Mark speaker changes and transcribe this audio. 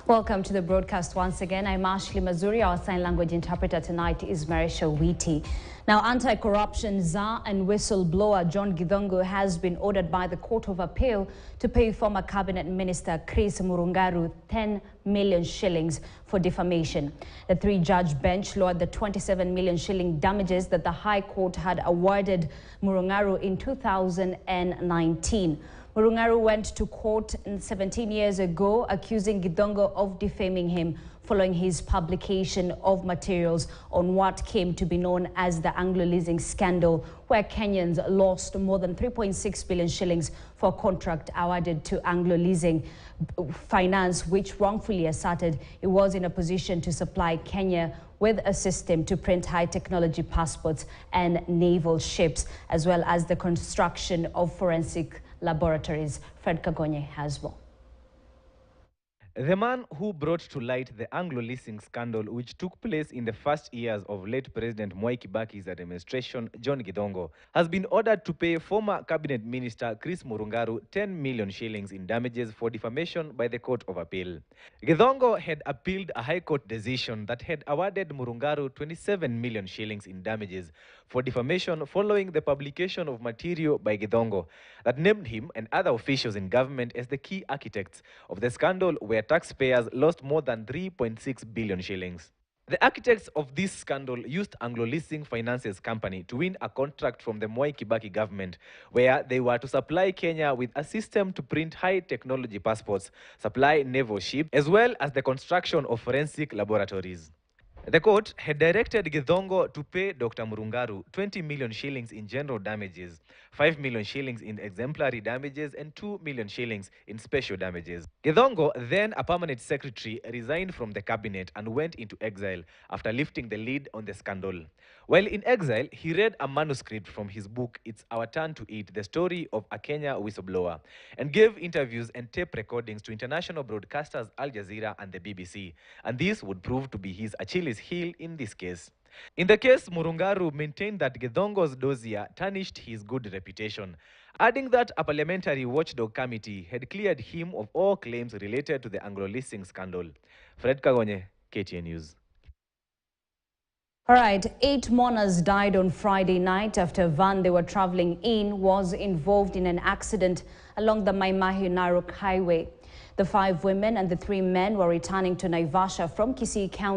Speaker 1: Welcome to the broadcast once again. I'm Ashley Mazuri. Our sign language interpreter tonight is Marisha Witi. Now, anti-corruption czar and whistleblower John Githongo has been ordered by the Court of Appeal to pay former Cabinet Minister Murungaru 10 million shillings for defamation. The three-judge bench lowered the 27 million shilling damages that the High Court had awarded Murungaru in 2019. Murungaru went to court 17 years ago accusing Githongo of defaming him following his publication of materials on what came to be known as the Anglo leasing scandal, where Kenyans lost more than 3.6 billion shillings for a contract awarded to Anglo Leasing Finance, which wrongfully asserted it was in a position to supply Kenya with a system to print high-technology passports and naval ships, as well as the construction of forensic laboratories. Fred Kagonye has more.
Speaker 2: The man who brought to light the Anglo leasing scandal, which took place in the first years of late President Mwai Kibaki's administration, John Githongo, has been ordered to pay former Cabinet Minister Murungaru 10 million shillings in damages for defamation by the Court of Appeal. Githongo had appealed a High Court decision that had awarded Murungaru 27 million shillings in damages for defamation following the publication of material by Githongo that named him and other officials in government as the key architects of the scandal, where taxpayers lost more than 3.6 billion shillings. The architects of this scandal used Anglo Leasing Finance's company to win a contract from the Mwai Kibaki government, where they were to supply Kenya with a system to print high-technology passports, supply naval ships, as well as the construction of forensic laboratories. The court had directed Githongo to pay Dr. Murungaru 20 million shillings in general damages, 5 million shillings in exemplary damages, and 2 million shillings in special damages. Githongo, then a permanent secretary, resigned from the cabinet and went into exile after lifting the lid on the scandal. While in exile, he read a manuscript from his book, It's Our Turn to Eat, the story of a Kenya whistleblower, and gave interviews and tape recordings to international broadcasters Al Jazeera and the BBC. And this would prove to be his Achilles heel in this case. In the case, Murungaru maintained that Githongo's dossier tarnished his good reputation, adding that a parliamentary watchdog committee had cleared him of all claims related to the Anglo leasing scandal. Fred Kagonye, KTN News.
Speaker 1: All right, 8 mourners died on Friday night after a van they were traveling in was involved in an accident along the Mai-Mahiu Narok Highway. The 5 women and the 3 men were returning to Naivasha from Kisii County